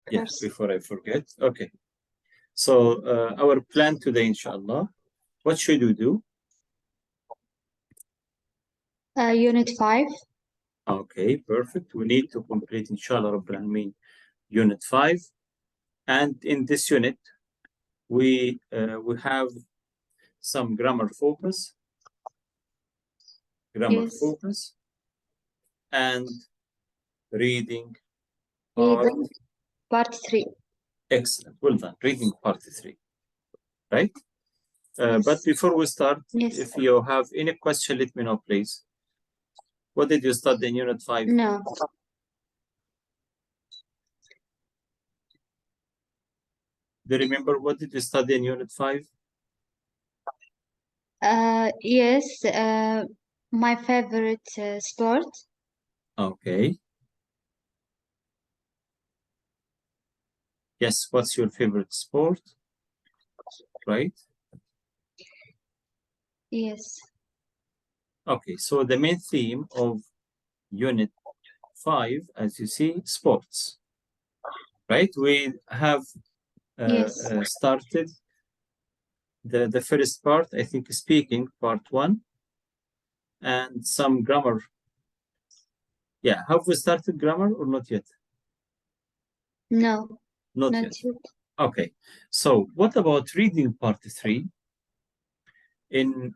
Yes, before I forget. Okay. So our plan today, inshallah, what should we do? Unit 5. Okay, perfect. We need to complete, inshallah, Rabbil Alameen, Unit 5. And in this unit, we have some grammar focus, Yes. and reading Reading part 3. Excellent. Well done. Reading part 3. Right? But before we start, Yes. if you have any question, let me know, please. What did you study in Unit 5? No. Do you remember what did you study in Unit 5? Yes. My favorite sport. Okay. Yes, what's your favorite sport? Right? Yes. Okay, so the main theme of Unit 5, as you see, sports. Right? We have started the first part, I think, speaking, part 1, and some grammar. Yeah, have we started grammar or not yet? No. Not yet. Okay, so what about reading part 3? In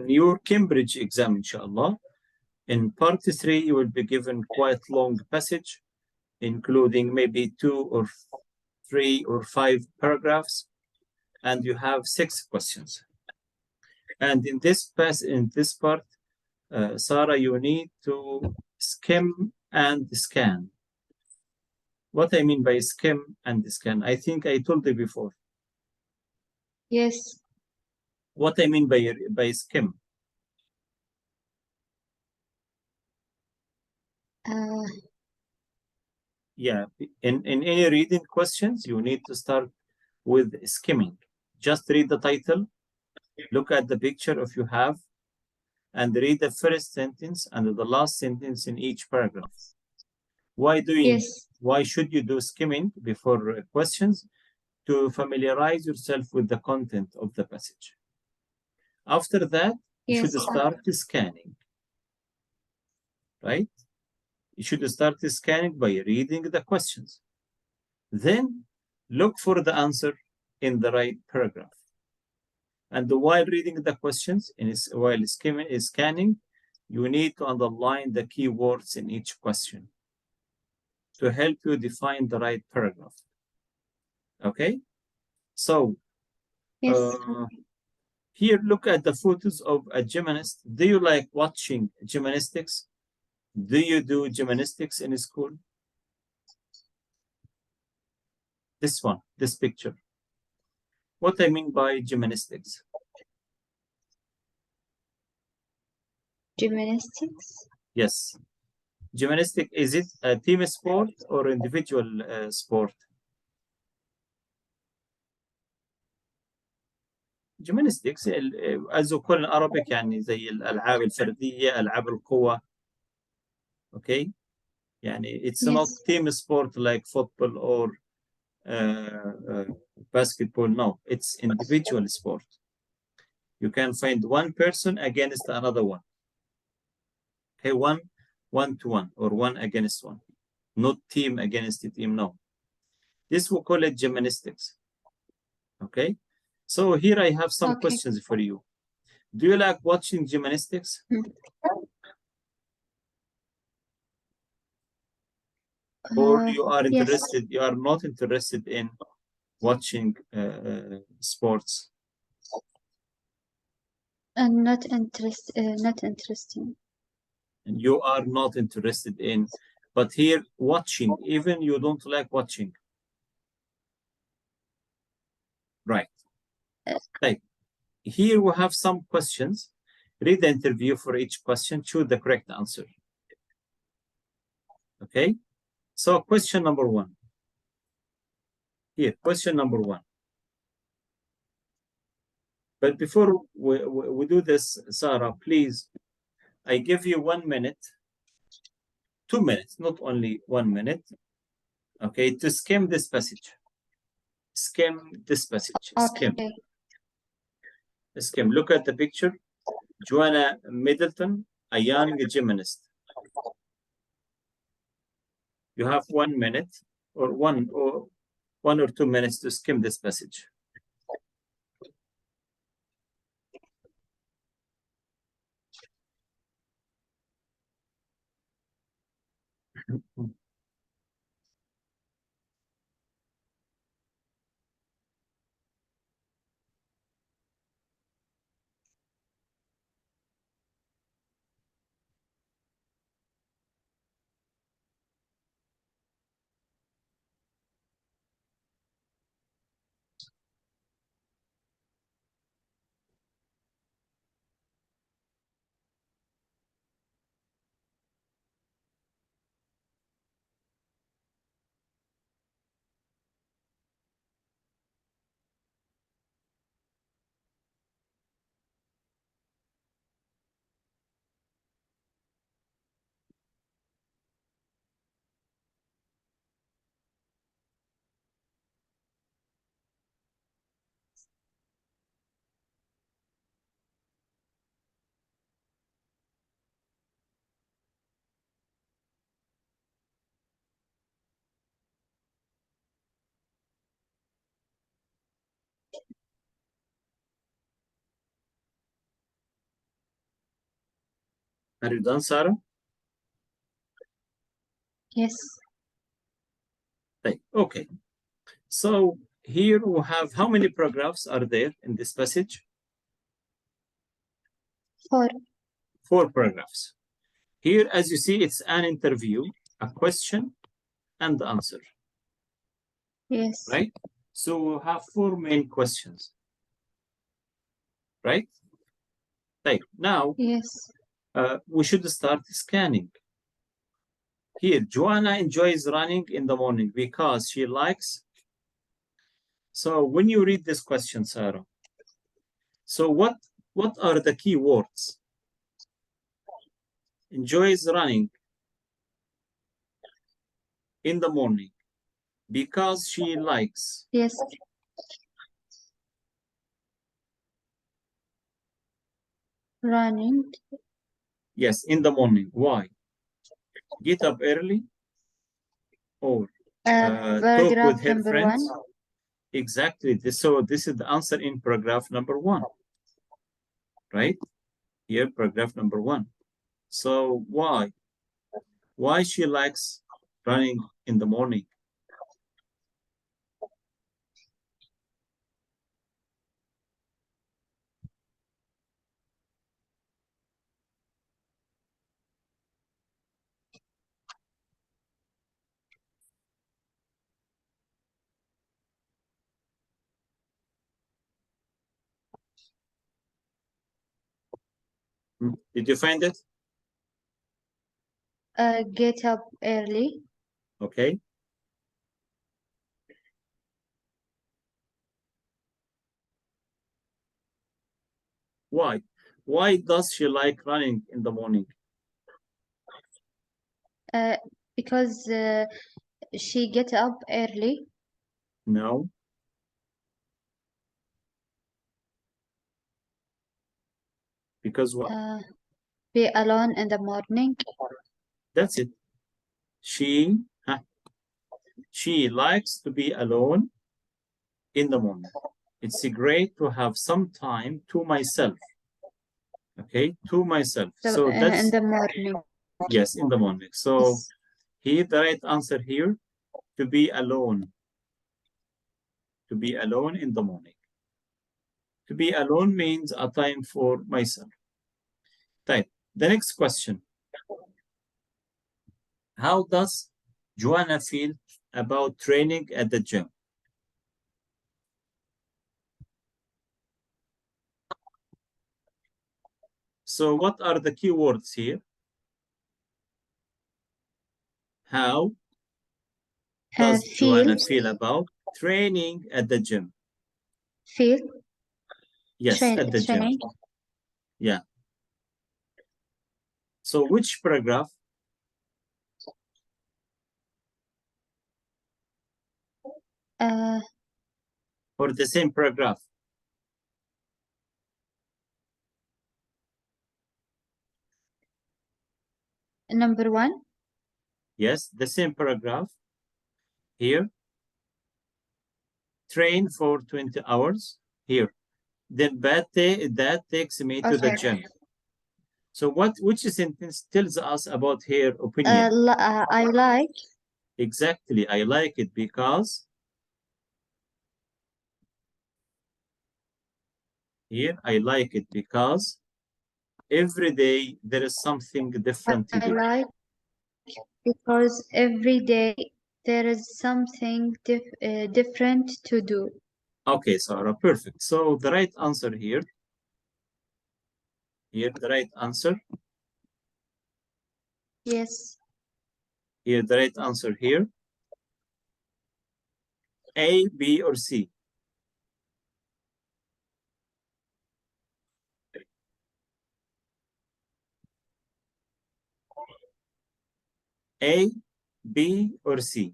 your Cambridge exam, inshallah, in part 3, you will be given quite long passage, including maybe 2 or 3 or 5 paragraphs, and you have 6 questions. And in this part, Sarah, you need to skim and scan. What I mean by skim and scan, I think I told you before. Yes. What I mean by skim? Yeah, in any reading questions, you need to start with skimming. Just read the title, look at the picture if you have, and read the first sentence and the last sentence in each paragraph. Why should you do skimming before questions? To familiarize yourself with the content of the passage. After that, you should start scanning, right? You should start scanning by reading the questions. Then look for the answer in the right paragraph. And while reading the questions, while scanning, you need to underline the keywords in each question to help you define the right paragraph. Okay? So, here, look at the photos of a gymnast. Do you like watching gymnastics? Do you do gymnastics in school? This one, this picture. What I mean by gymnastics? Gymnastics? Yes. Gymnastic, is it a team sport or individual sport? جيمناستكس as we call in Arabic يعني زي الألعاب الفردية ألعاب القوة. Okay, يعني it's not team sport like football or basketball. No, it's individual sport. You can find one person against another one. Okay, one to one or one against one, not team against the team. No, this we call it gymnastics. Okay, so here I have some questions for you. Do you like watching gymnastics? Or you are interested? Yes. You are not interested in watching sports? Not interesting. And you are not interested in, but here watching, even you don't like watching. Right. Like, here we have some questions. Read the interview for each question, choose the correct answer. Okay, so question number 1. Here, question number 1. But before we do this, Sarah, please, I give you 1 minute, 2 minutes, not only 1 minute, Okay, to skim this passage. Skim this passage. Skim. Okay. Skim. Look at the picture. Joanna Middleton, a young gymnast. You have 1 minute or one or 2 minutes to skim this passage. Are you done, Sarah? Yes. Okay. So here we have, how many paragraphs are there in this passage? 4. 4 paragraphs. Here, as you see, it's an interview, a question, and the answer. Yes. Right? So we'll have 4 main questions. Right? Now, Yes. we should start scanning. Here, Joanna enjoys running in the morning because she likes. So when you read this question, Sarah, so what are the key words? Enjoys running in the morning because she likes. Yes. Running. Yes, in the morning. Why? Get up early or talk Paragraph with her number friends. 1. Exactly. So this is the answer in paragraph number 1. Right? Here, paragraph number 1. So why? Why she likes running in the morning? Did you find it? Get up early. Okay. Why? Why does she like running in the morning? Because she get up early. No. Because what? Be alone in the morning. That's it. She likes to be alone in the morning. It's great to have some time to myself. Okay, to myself. So that's in the morning. yes, in the morning. So here the right answer here, to be alone. To be alone in the morning. To be alone means a time for myself. Type. The next question. How does Joanna feel about training at the gym? So what are the key words here? How does Joanna feel about training at the gym? Feel? Yes, at the gym. Yeah. So which paragraph? or the same paragraph? Number one. Yes, the same paragraph here. Train for 20 hours here. Then that takes me to the Okay. gym. So which sentence tells us about her opinion? I like. Exactly, I like it because here I like it because every day there is something different to I do. like because every day there is something different to do. Okay, Sarah, perfect. So the right answer here, the right answer, Yes. the right answer here, A, B, or C? A, B, or C?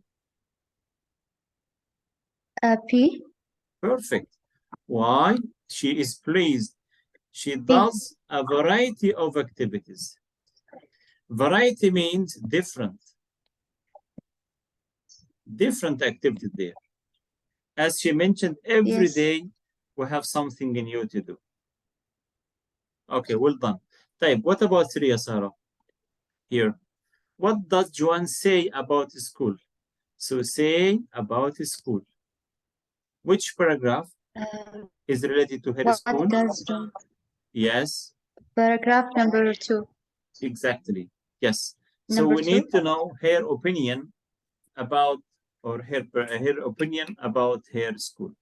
P. Perfect. Why? She is pleased. She P. does a variety of activities. Variety means different. Different activity there. As she mentioned, every Yes. day we have something new to do. Okay, well done. طيب, what about three, Sarah? Here. What does Joanne say about school? So say about school. Which paragraph is related to her What school? does Yes, paragraph number two? exactly. Yes. So Number we two. need to know her opinion about, or her opinion about her school.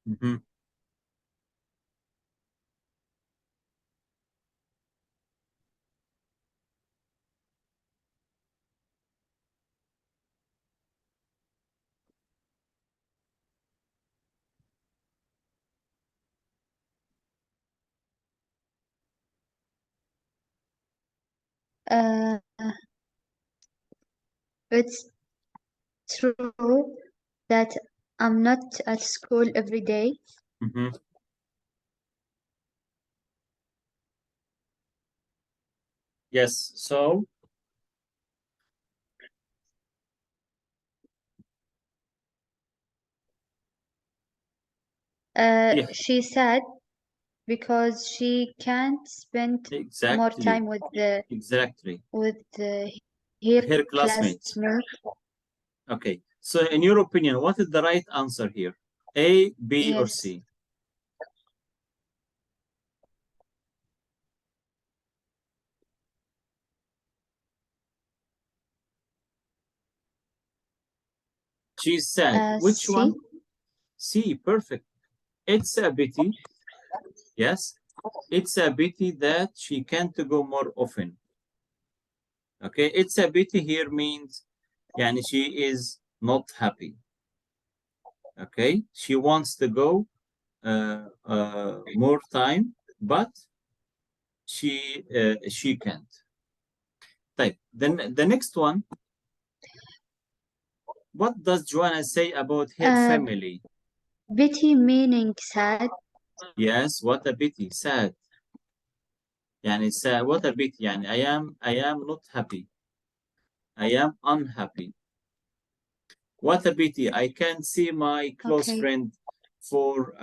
Mhm. Uh, it's true that I'm not at school every day. Mhm. Yes. So yeah, She said because she can't spend more exactly, time with the exactly. her Her classmates. classmates. Okay. So in your opinion, what is the right answer here? A, B, or Yes. C? She said, which C. one? C, perfect. It's a pity. Yes, it's a pity that she can't go more often. Okay, it's a pity here means yani she is not happy. Okay, she wants to go more time, but she can't. Type. Then the next one, what does Joanna say about her Uh, family? Pity meaning sad. Yes, what a pity, sad. Yani sad, what a pity. Yani I am not happy. I am unhappy. What a pity. I can't see my close Okay. friend for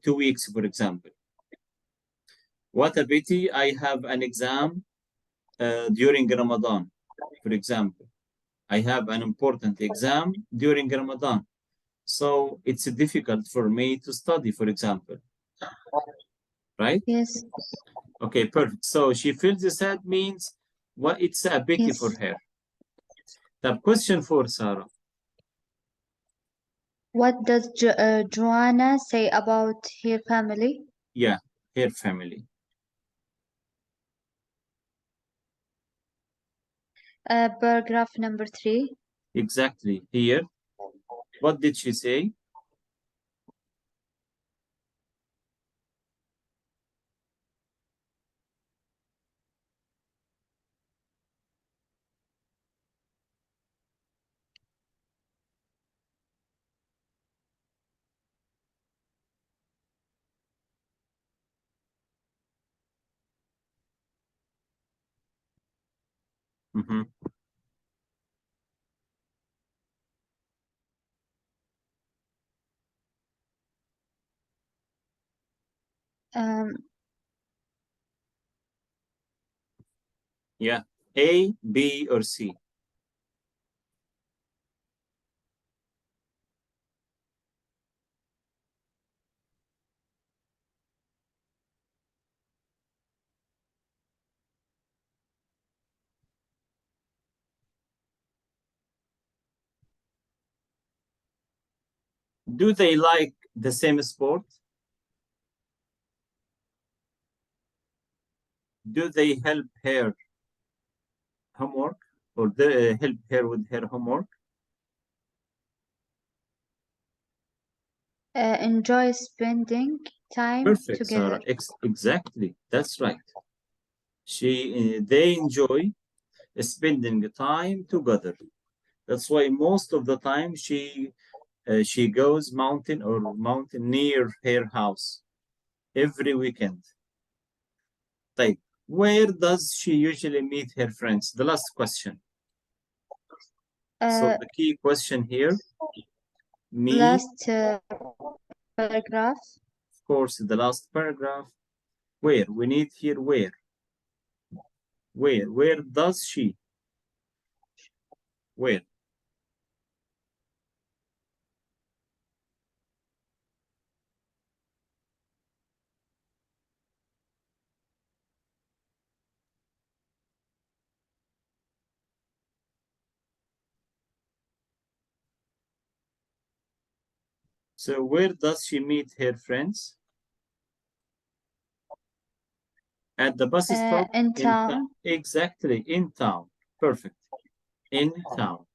2 weeks, for example. What a pity. I have an exam during Ramadan, for example. I have an important exam during Ramadan. So it's difficult for me to study, for example. Right? Yes. Okay, perfect. So she feels sad means what it's a pity for Yes. her. The question for Sarah. What does Joanna say about her family? Yeah, her family. Paragraph number three. Exactly. Here, what did she say? Mhm. Um, Yeah. A, B, or C? Do they like the same sport? Do they help her homework or they help her with her homework? enjoy spending time Perfect, together. Sarah. Exactly. That's right. They enjoy spending time together. That's why most of the time she goes mountain near her house every weekend. طيب, where does she usually meet her friends? The last question. So Uh, the key question here, meet, last paragraph. of course, the last paragraph. Where? We need here where. Where does she? Where? So where does she meet her friends? At the bus stop In in town. town. Exactly, in town. Perfect. In town.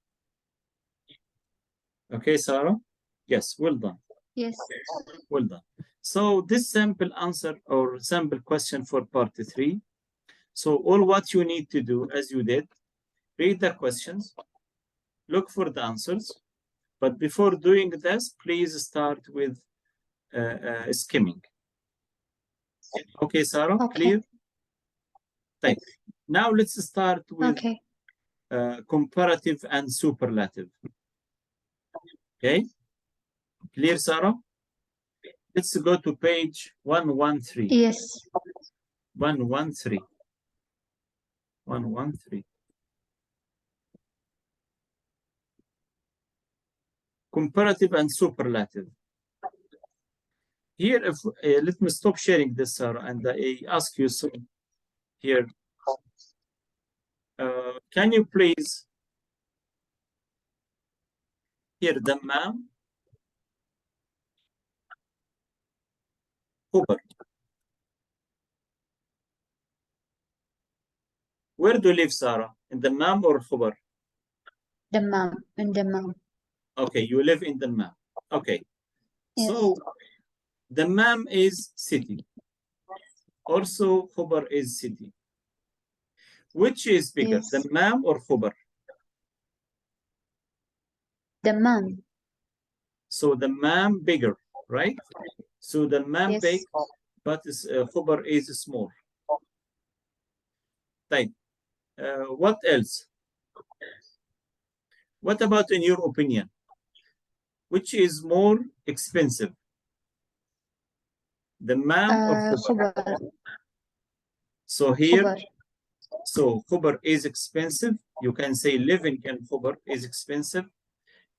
Okay, Sarah? Yes, well done. Yes. Well done. So this sample answer or sample question for part three. So all what you need to do as you did, read the questions, look for the answers. But before doing this, please start with skimming. Okay, Sarah, Okay. clear? Right. Now let's start with Okay. comparative and superlative. Okay, clear, Sarah? Let's go to page 113. Yes. 113. 113. Comparative and superlative. Here, if let me stop sharing this, Sarah, and I ask you so here. Can you please hear the ma'am? Huber. Where do you live, Sarah? In the ma'am or Huber? The mom. Okay, you live in the ma'am. Okay, Yes. so the ma'am is city. Also, Huber is city. Which is bigger, Yes. the ma'am or Huber? The mom. So the ma'am bigger, right? So the ma'am big, Yes. but Huber is small. Right. What else? What about in your opinion? Which is more expensive, the ma'am or Huber? خبر. So here, خبر. so Huber is expensive. You can say living in Huber is expensive.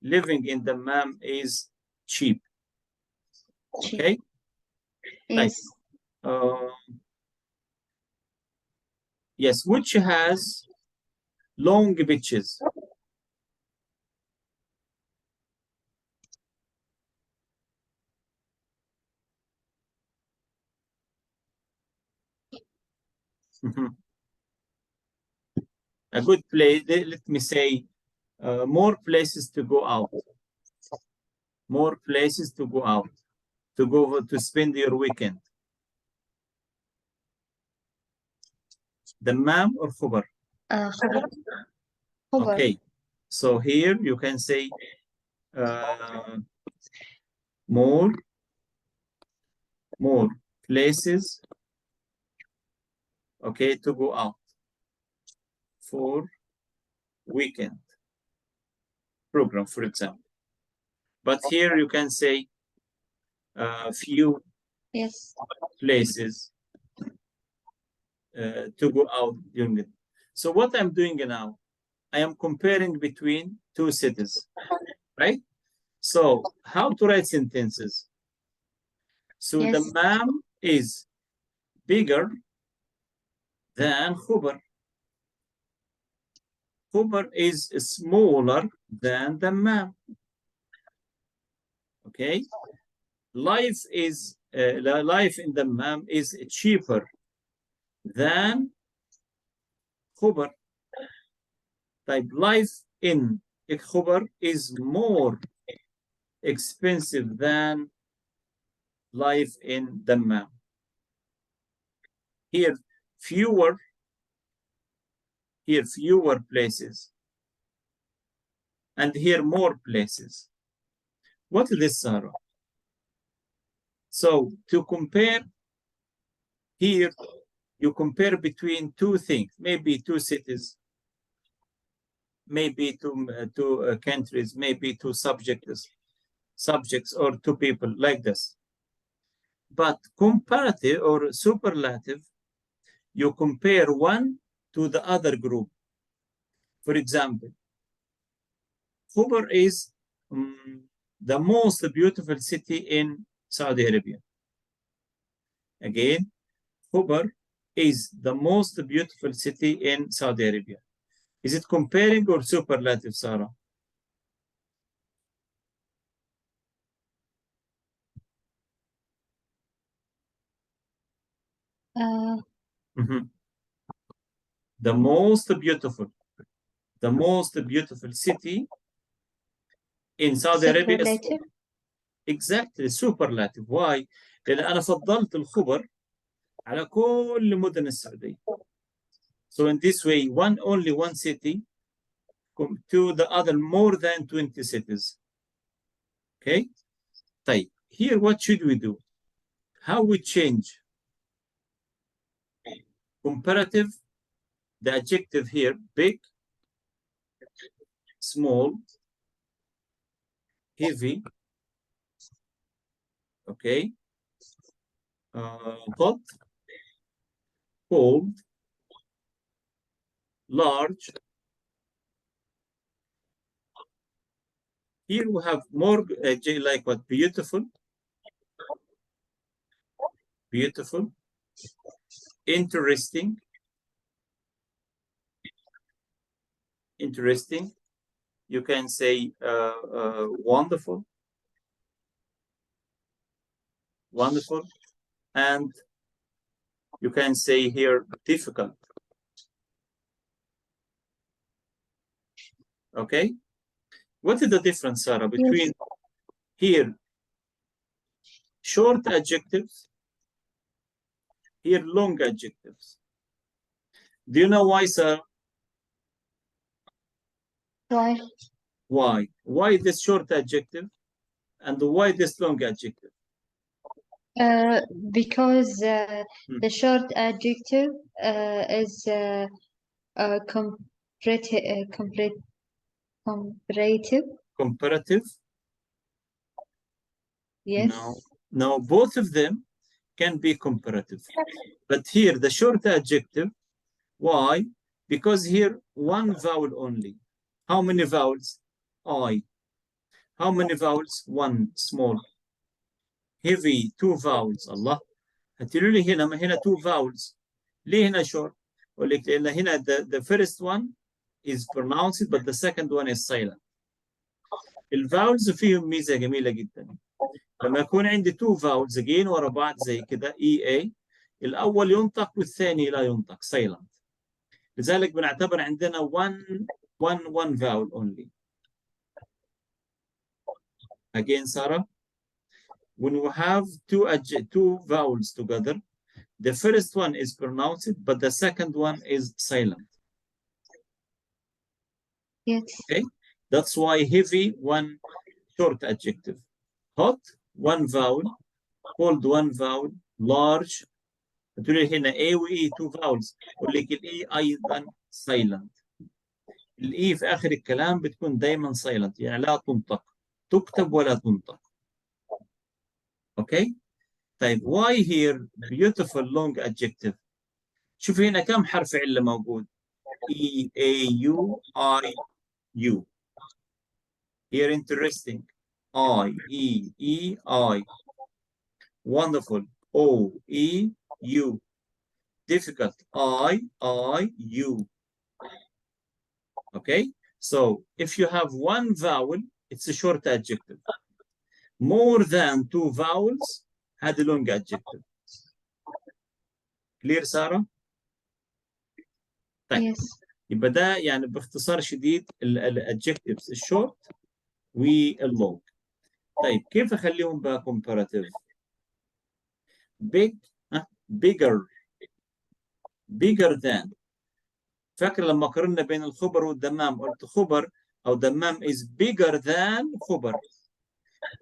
Living in the ma'am is cheap. Okay. Right. Yes. Uh, yes, which has long beaches. Mhm. A good place. Let me say more places to go out. More places to go out. To spend your weekend. دمام or خبر? خبر. Okay. So here you can say more places, okay, to go out for weekend program, for example. But here you can say few places to go out during it. So what I'm doing now, I am comparing between two cities, right? So how to write sentences? So Dammam is bigger than Khubar. Khubar is smaller than Dammam. Okay, life in Dammam is cheaper than Khubar. Type life in Khubar is more expensive than life in Dammam. Here fewer places, and here more places. What is this, Sarah? So to compare, here you compare between two things, maybe two cities, maybe two countries, maybe two subjects or two people, like this. But comparative or superlative, you compare one to the other group. For example, Khubar is the most beautiful city in Saudi Arabia. Again, Khubar is the most beautiful city in Saudi Arabia. Is it comparing or superlative, Sarah? The most beautiful city in Saudi Arabia is exactly superlative. Why? لأن أنا فضلت الخبر على كل مدن السعودية. So in this way, only one city to the other more than 20 cities. Okay? طيب, here what should we do? How we change? Comparative, the adjective here, big, small, heavy, okay, hot, cold, large. Here we have more, like what? Beautiful, interesting, you can say wonderful, and you can say here difficult. Okay, what is the difference, Sarah, between here short adjectives, here long adjectives? Do you know why, Sarah? Why this short adjective and why this long adjective? Because the short adjective is comparative. Yes. No, both of them can be comparative. But here, the short adjective, why? Because here, one vowel only. How many vowels? I. How many vowels? One, small. Heavy, two vowels. Allah. هتقولوا لي هنا two vowels. ليه هنا short؟ أقول لك لأن هنا the first one is pronounced but the second one is silent. الفاولز فيهم ميزة جميلة جدا. لما يكون عندي two vowels again ورا بعض زي كده EA، الأول ينطق والثاني لا ينطق silent. لذلك بنعتبر عندنا one one vowel only. Again, Sarah, when we have two vowels together, the first one is pronounced, but the second one is silent. Yes. Okay, that's why heavy, one short adjective. Hot, one vowel. Cold, one vowel. Large, تقول لي هنا A و E two vowels. أقول لك ال E أيضا silent. ال E في آخر الكلام بتكون دايما silent، يعني لا تنطق، تكتب ولا تنطق. Okay. طيب why here beautiful long adjective؟ شوف هنا كم حرف علة موجود؟ E, A, U, I, U. Here interesting. I, E, E, I. Wonderful. O, E, U. Difficult. I, U. Okay? So if you have one vowel, it's a short adjective. More than two vowels, had a long adjective. Clear, Sarah? طيب. Yes. يبقى ده يعني باختصار شديد الادجكتيفز الشورت واللونج. طيب كيف اخليهم بقى comparative؟ big bigger than. فاكر لما قارنا بين الخبر والدمام قلت خبر او دمام is bigger than خبر.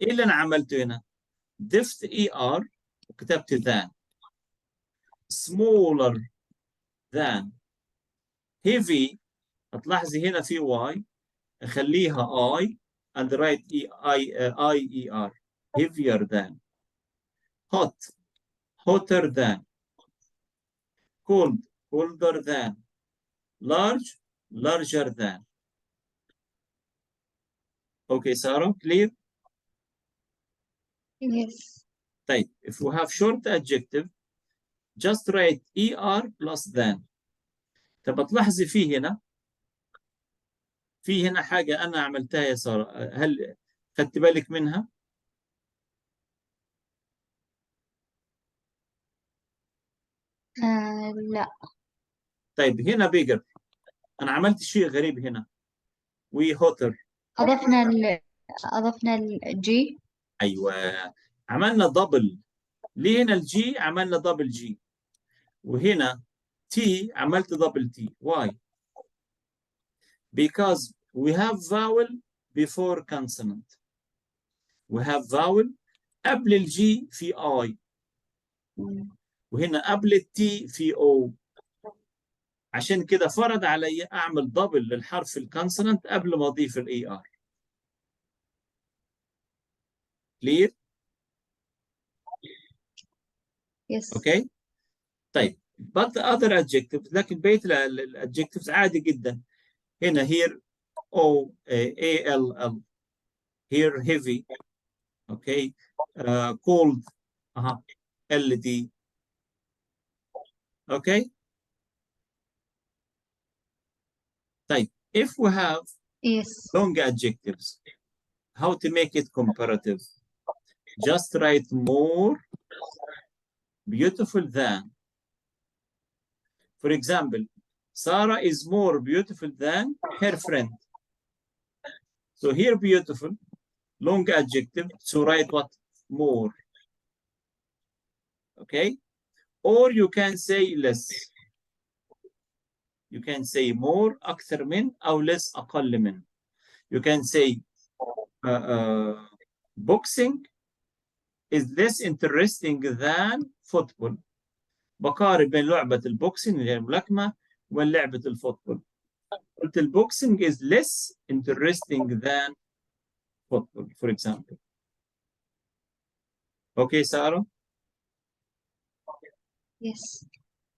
ايه اللي انا عملته هنا؟ ضفت ER وكتبت than. smaller than. heavy هتلاحظي هنا في Y اخليها I and write I-E-R. heavier than. hot hotter than. cold colder than. large larger than. Okay, Sarah, clear? Yes. طيب, if we have short adjective, just write ER plus than. طب تلاحظي في هنا حاجة أنا عملتها يا سارة، هل خدت بالك منها؟ لا. طيب هنا bigger، أنا عملت شيء غريب هنا. hotter. أضفنا الجي. أيوة، عملنا دبل. ليه هنا الجي عملنا دبل جي، وهنا تي عملت دبل تي. why؟ because we have vowel before consonant. we have vowel قبل الجي في I، وهنا قبل التي في O. عشان كده فرض علي اعمل دبل للحرف الكونسونانت قبل ما اضيف الاي ار. كلير؟ Yes. اوكي. طيب but the other adjectives، لكن بقيه الادجكتيفز عادي جدا. هنا here O A L L. here heavy. اوكي. cold L D. اوكي. طيب if we have Yes. long adjectives, how to make it comparative؟ just write more beautiful than. For example, Sarah is more beautiful than her friend. So here beautiful, long adjective, so write what? More. Okay? Or you can say less. You can say more أكثر من أو less أقل من. You can say boxing is less interesting than football. بقارب بين لعبة البوكسينج اللي هي الملاكمة وبين لعبة الفوتبول. قلت البوكسينج is less interesting than football, for example. Okay, Sarah? Yes.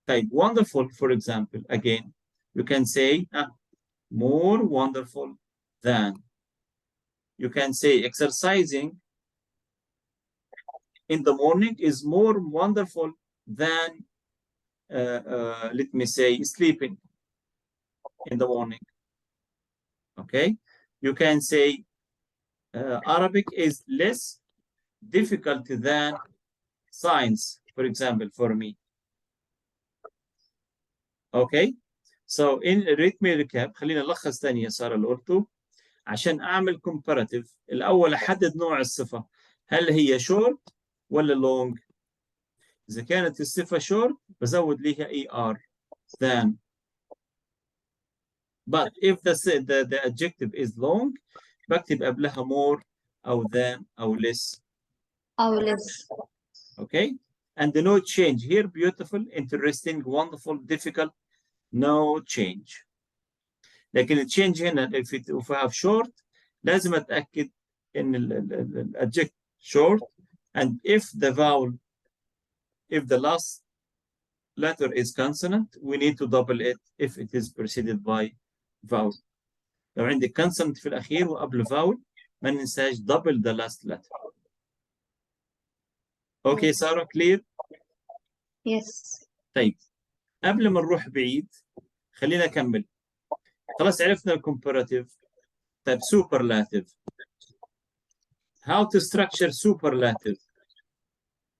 Type wonderful, for example, again, you can say more wonderful than. You can say exercising in the morning is more wonderful than, let me say, sleeping in the morning. Okay? You can say Arabic is less difficult than science, for example, for me. Okay? So in read me recap خلينا نلخص ثاني يا سارة اللي قلته. عشان أعمل comparative الأول أحدد نوع الصفة، هل هي short ولا long؟ إذا كانت الصفة short بزود ليها ER than. But if the adjective is long بكتب قبلها more أو than أو less. أو less. Okay? And no change here. Beautiful, interesting, wonderful, difficult. No change. لكن التشينج هنا if I have short لازم أتأكد إن ال adjective short, and if the last letter is consonant we need to double it if it is preceded by vowel. لو عندي consonant في الأخير وقبل vowel ما ننساش double the last letter. Okay سارة clear؟ Yes. طيب قبل ما نروح بعيد خلينا أكمل. خلاص عرفنا الكومباراتيف. طيب superlative. How to structure superlative؟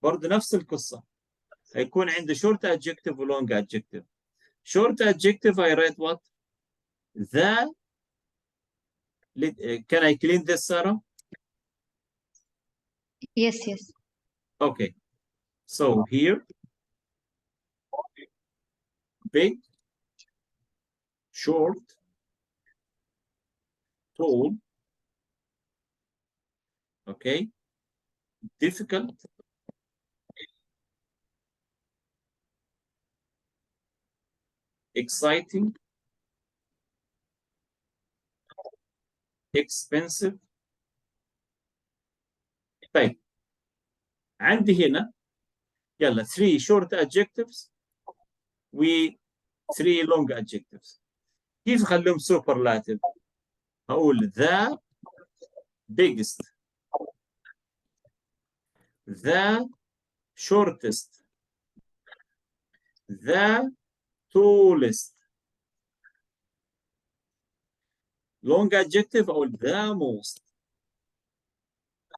برضه نفس القصة. هيكون عندي short adjective و long adjective. Short adjective I write what? The. Can I clean this, Sarah? Yes, yes. Okay. So here, big, short, tall, okay, difficult, exciting, expensive. طيب عندي هنا يلا 3 short adjectives و 3 long adjectives. كيف اخليهم superlative؟ هقول the biggest, the shortest, the tallest. Long adjective or the most.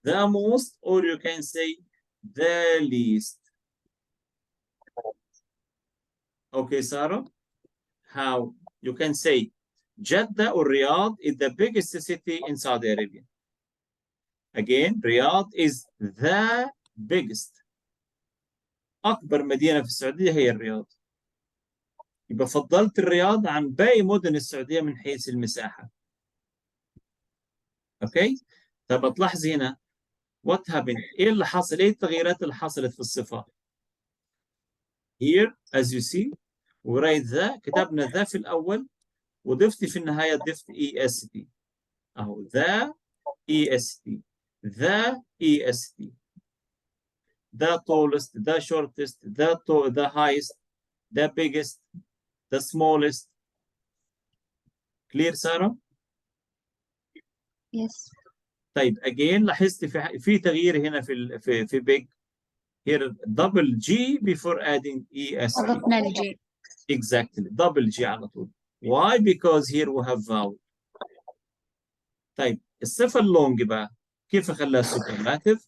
The most, or you can say the least. Okay, Sarah? How? You can say Jeddah or Riyadh is the biggest city in Saudi Arabia. Again, Riyadh is the biggest. أكبر مدينة في السعودية هي الرياض. يبقى فضلت الرياض عن باقي مدن السعودية من حيث المساحة. اوكي؟ طب تلاحظي هنا what happened؟ ايه اللي حصل؟ ايه التغييرات اللي حصلت في الصفة؟ Here as you see ورايت ذا كتبنا ذا في الأول وضفت في النهاية ضفت EST أهو ذا EST ذا EST the tallest, the shortest, the highest, the biggest, the smallest. Clear سارة؟ Yes. طيب again لاحظت في تغيير هنا في big. Here double G before adding EST. أضفنا الجي. Exactly double G على طول. Why? Because here we have vowel. طيب الصفة اللونج بقى كيف أخليها superlative؟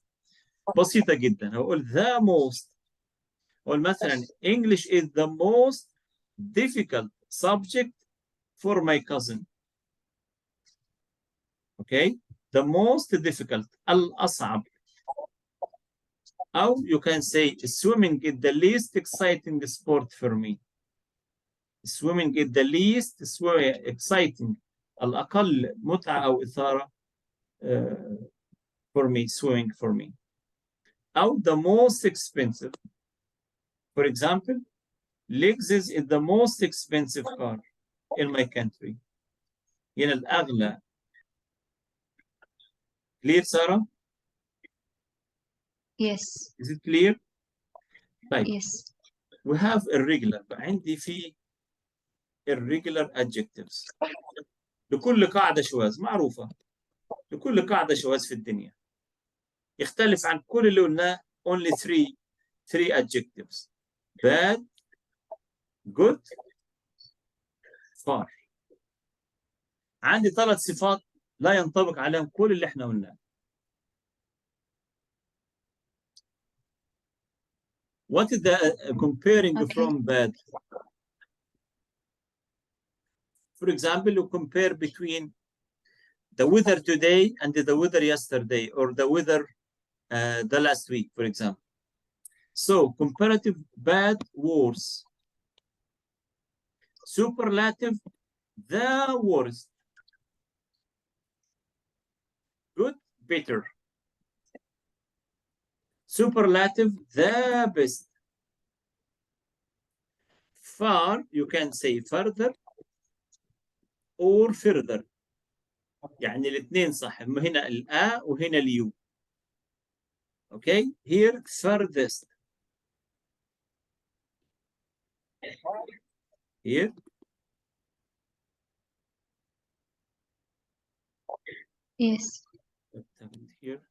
بسيطة جدا هقول the most. أقول مثلا English is the most difficult subject for my cousin. Okay? The most difficult الأصعب. أو you can say swimming is the least exciting sport for me. Swimming is the least exciting الأقل متعة أو إثارة for me, swimming for me. أو the most expensive. For example, Lexus is the most expensive car in my country. هنا الأغلى. Clear سارة؟ Yes. Is it clear؟ طيب. Yes. We have irregular. عندي في irregular adjectives. لكل قاعدة شواذ معروفة. لكل قاعدة شواذ في الدنيا. يختلف عن كل اللي قلناه only three adjectives. Bad, good, far. عندي 3 صفات لا ينطبق عليهم كل اللي احنا قلناه. What is the comparing Okay. from bad? For example, you compare between the weather today and the weather yesterday, or the weather the last week, for example. So comparative, bad, worse. Superlative, the worst. Good, better. Superlative, the best. Far, you can say further or further. يعني الاثنين صح. هنا الآ وهنا اليو. Okay, here furthest. Here. Yes. What happened here?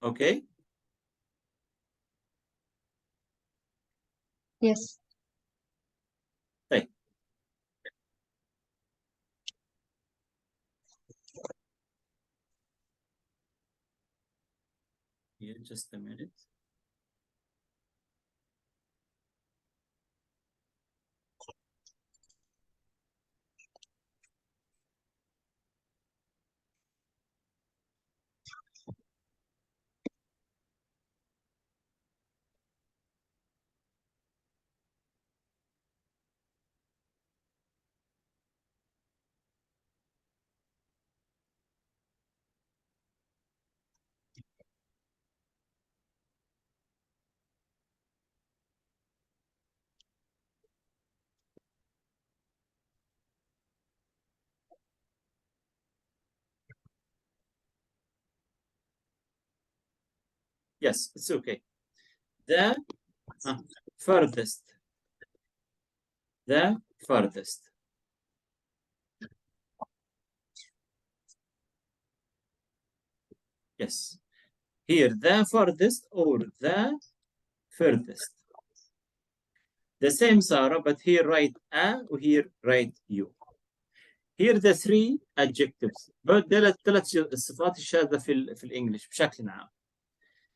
Okay. Yes. طيب. Here, just a minute. Yes, it's okay. The furthest. The furthest. Yes. Here, the furthest or the furthest. The same, Sarah, but here write a or here write you. Here the three adjectives. But ثلاث الصفات الشاذة في الإنجليش بشكل عام.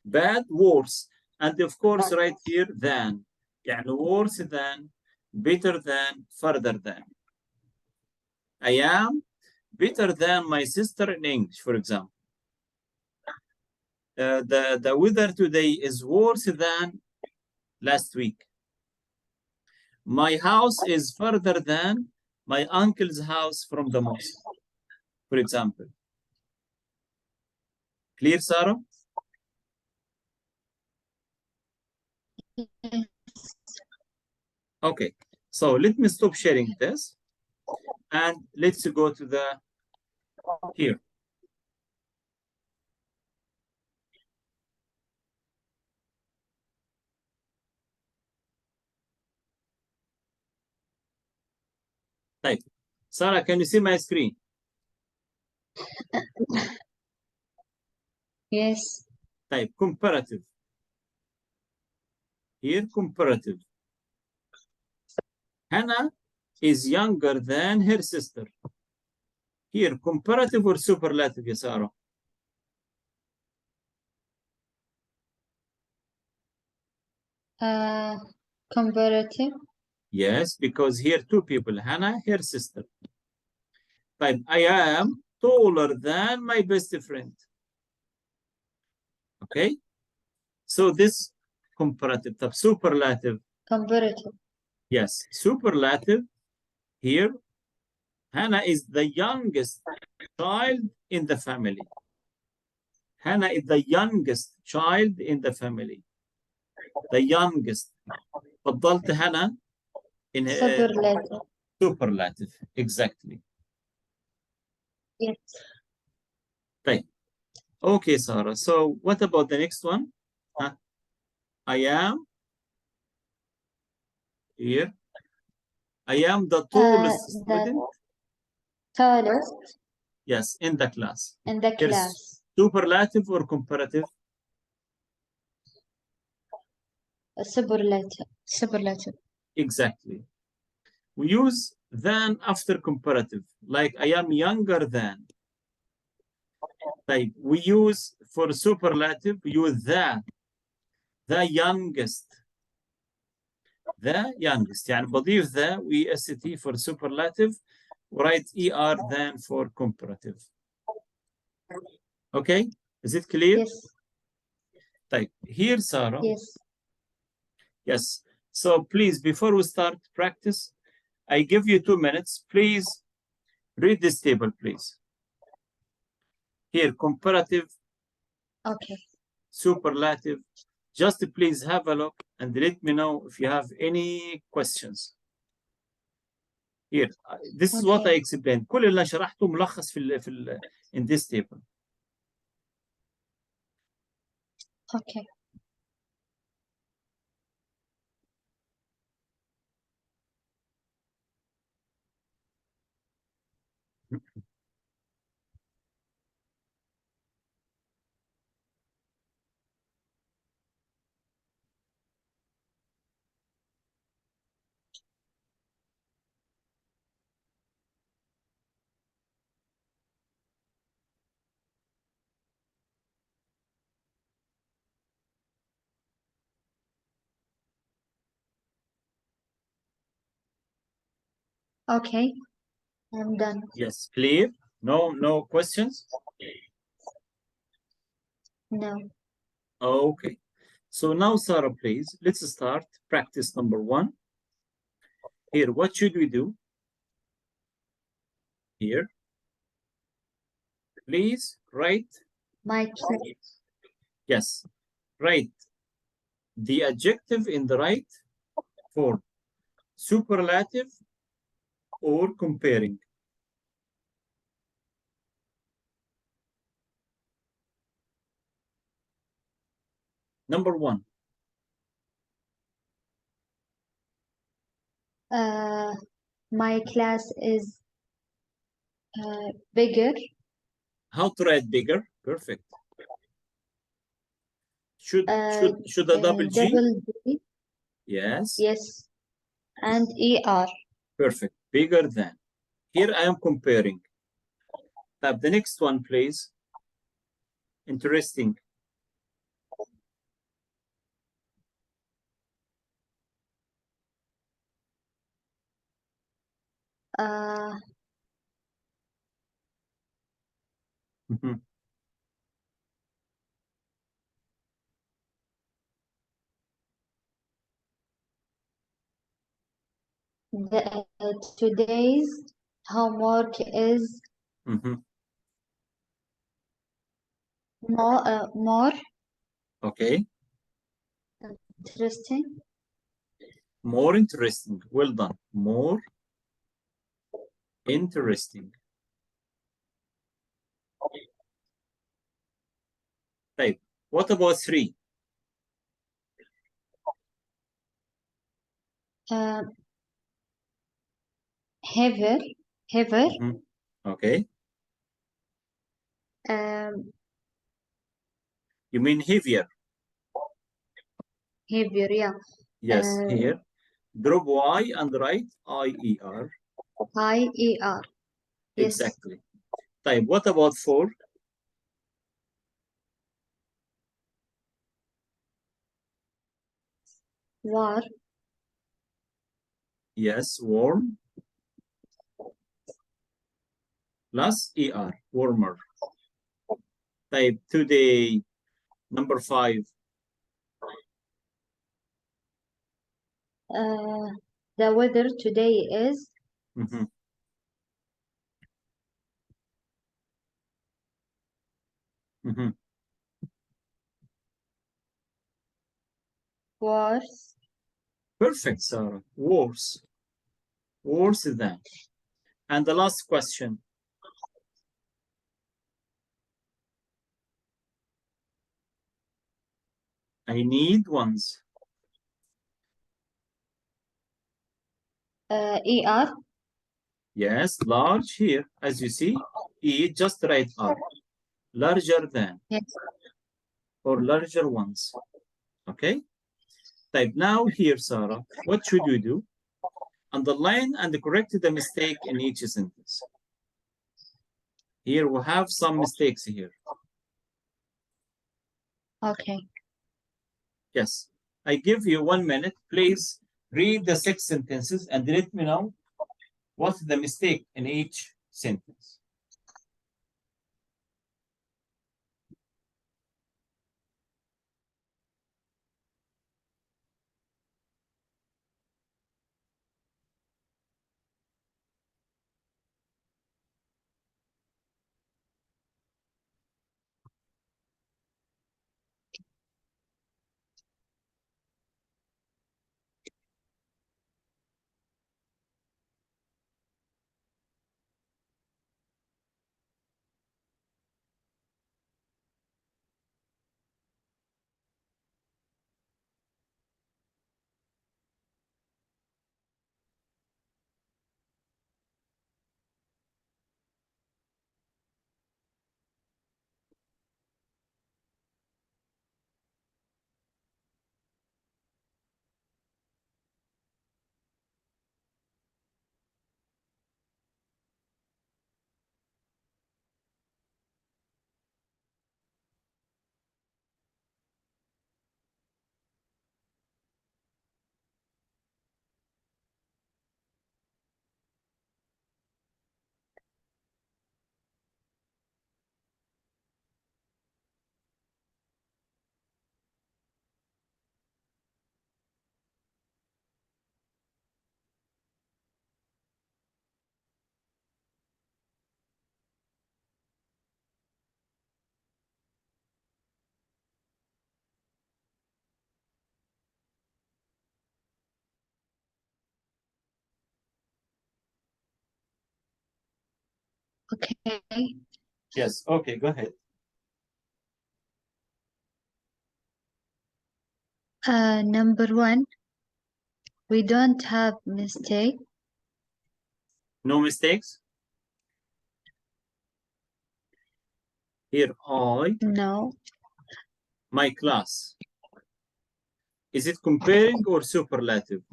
Bad, worse, and of course right here than. يعني worse than, better than, further than. I am better than my sister in English, for example. The weather today is worse than last week. My house is further than my uncle's house from the mosque, for example. Clear, Sarah? Okay, so let me stop sharing this and let's go to the here. Right. Sarah, can you see my screen? Yes. Type comparative. Here, comparative. Hannah is younger than her sister. Here, comparative or superlative, yes, Sarah? Comparative. Yes, because here two people, Hannah, her sister. Type, I am taller than my best friend. Okay? So this comparative, type superlative. Comparative. Yes, superlative. Here, Hannah is the youngest child in the family. Hannah is the youngest child in the family. The youngest. فضلت Hannah in Superlative. superlative. Exactly. Yes. Right. Okay, Sarah. So what about the next one? I am here. I am the tallest student. Tallest Yes, in the class. in the Here's class. superlative or comparative? Superlative. Superlative. Exactly. We use than after comparative, like I am younger than. Like we use for superlative, we use the youngest. the youngest. يعني بضيف the و est for superlative write er than for comparative. Okay, is it clear? Yes. طيب here Sarah. Yes. Yes. So please, before we start practice, I give you 2 minutes. Please read this table, please. Here, comparative, Okay. superlative. Just please have a look and let me know if you have any questions. Here, this is what I Okay. explained. كل اللي شرحته ملخص in this table. Okay. Okay. I'm done. Yes, clear? No questions? No. Okay. So now, Sarah, please, let's start practice number 1. Here, what should we do? Here, please write. My class. Yes, write the adjective in the right form, superlative or comparing. Number 1. My class is bigger. How to write bigger? Perfect. Should a double G? Double G. Yes. Yes. And ER. Perfect. Bigger than. Here I am comparing. Tab the next one, please. Interesting. Today's homework is more Okay. interesting. More interesting. Well done. More interesting. Right. What about 3? Heavier. Okay. You mean heavier? Heavier, yeah. Yes, here. Drop Y and write IER. IER. Yes. Exactly. Type. What about 4? War. Yes, warm. Plus ER, warmer. Type today. Number 5. The weather today is worse. Perfect, Sarah. Worse. Worse than. And the last question. I need ones. ER. Yes, large here. As you see, E, just write R. Larger than. Yes. Or larger ones. Okay? Type now here, Sarah. What should we do? Underline and correct the mistake in each sentence. Here we have some mistakes here. Okay. Yes. I give you 1 minute. Please read the 6 sentences and let me know what's the mistake in each sentence. Okay. Yes, okay, go ahead. Number 1, we don't have mistake. No mistakes? Here, No. my class. Is it comparing or superlative?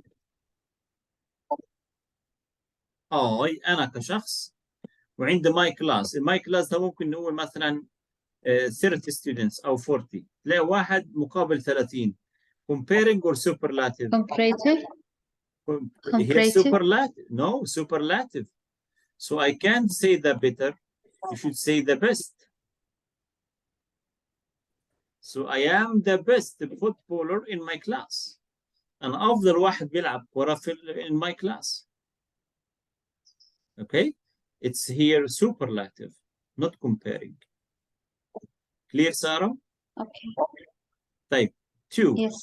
أنا كشخص وعند my class. my class ده ممكن نقول مثلا 30 students أو 40. تلاقي واحد مقابل 30. Comparing or superlative? Comparative. Here superlative. No, superlative. So I can't say the better. You should say the best. So I am the best footballer in my class. أنا أفضل واحد بيلعب كرة in my class. Okay? It's here superlative, not comparing. Clear, Sarah? Okay. Type 2. Yes.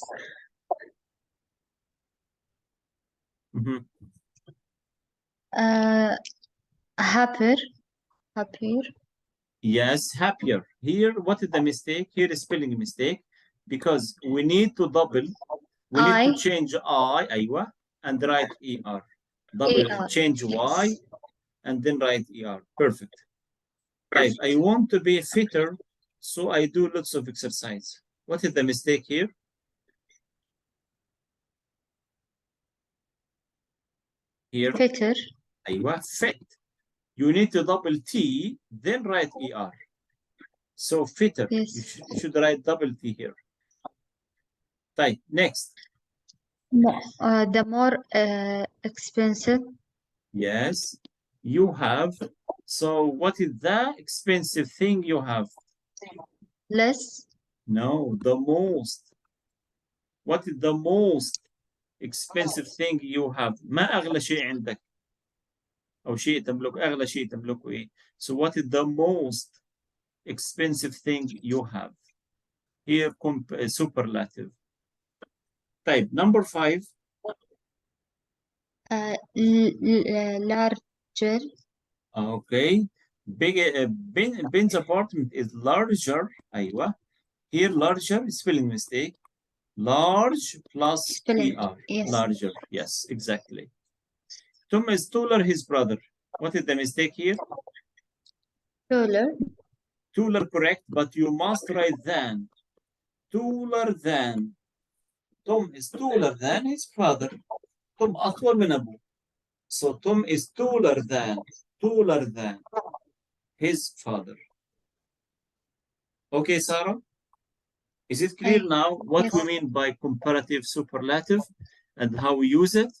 Happier. Happier. Yes, happier. Here, what is the mistake? Here is spelling mistake because we need to double. We need to change I, أيوة, and write ER. Double, change Y, and then write ER. Perfect. Type, I want to be fitter, so I do lots of exercise. What is the mistake here? Here. Fitter. أيوة, fit. You need to double T, then write ER. So fitter, yes. You should write double T here. Type, next. The more expensive. Yes, you have. So what is the expensive thing you have? Less. No, the most. What is the most expensive thing you have? ما أغلى شيء عندك؟ أو شيء تملك أغلى شيء تملكه إيه؟ So what is the most expensive thing you have? Here superlative. Type number 5. Larger. Okay. Ben's apartment is larger. أيوة. Here larger spelling mistake. Large plus Spelling. ER. Yes. Larger. Yes, exactly. Tom is taller his brother. What is the mistake here? Taller. Taller, correct, but you must write than. Taller than. Tom is taller than his brother. Tom أطول من أبوه. So Tom is taller than his father. Okay, Sarah? Is it clear now what we mean by comparative superlative? and how we use it?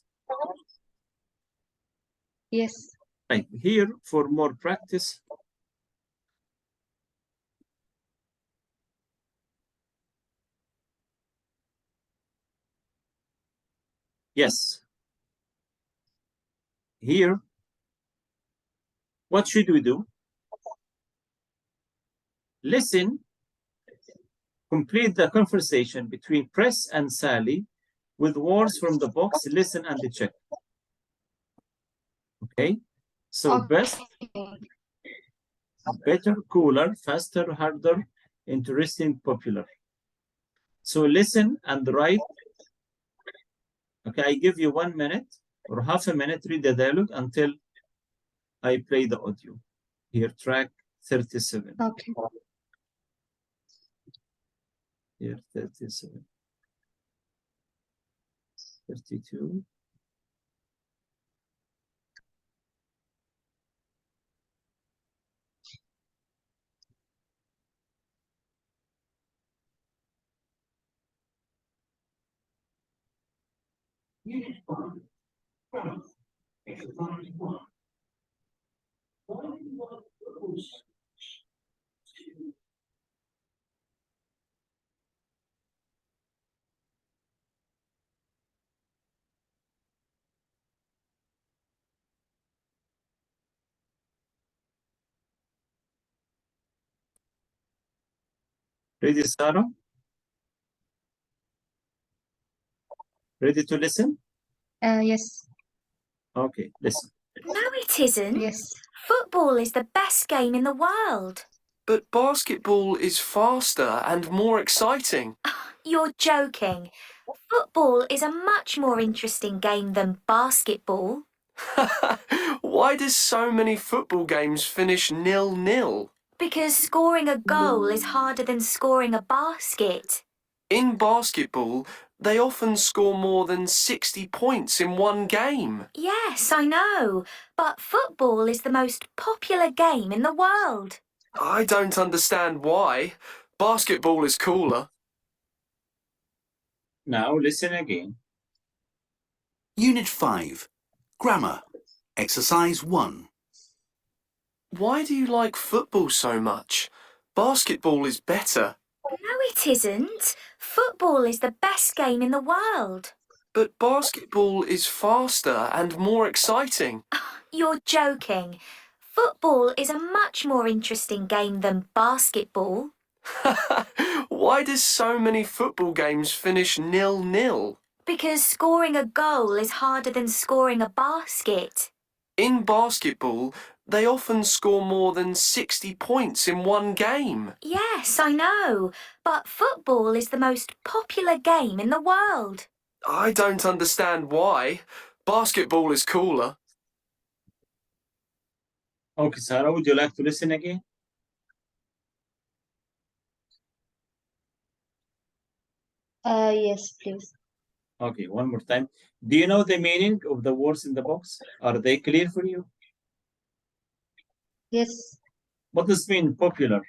Yes. Right, here for more practice. Yes. Here, what should we do? Listen, complete the conversation between Chris and Sally with words from the box, listen and check. Okay, so Okay. best, better, cooler, faster, harder, interesting, popular. So listen and write. Okay, I give you 1 minute or half a minute, read the dialogue until I play the audio. Here, track 37. Okay. Here, 37. 32. Ready, Sarah? Ready to listen? Yes. Okay, listen. No, it isn't. Yes. Football is the best game in the world. But basketball is faster and more exciting. You're joking. Football is a much more interesting game than basketball. Why does so many football games finish 0-0? Because scoring a goal is harder than scoring a basket. In basketball, they often score more than 60 points in one game. Yes, I know. But football is the most popular game in the world. I don't understand why. Basketball is cooler. Now listen again. Unit 5. Grammar. Exercise 1. Why do you like football so much? Basketball is better. No, it isn't. Football is the best game in the world. But basketball is faster and more exciting. You're joking. Football is a much more interesting game than basketball. Why does so many football games finish 0-0? Because scoring a goal is harder than scoring a basket. In basketball, they often score more than 60 points in one game. Yes, I know. But football is the most popular game in the world. I don't understand why. Basketball is cooler. Okay, Sarah, would you like to listen again? Yes, please. Okay, one more time. Do you know the meaning of the words in the box? Are they clear for you? Yes. What does mean popular?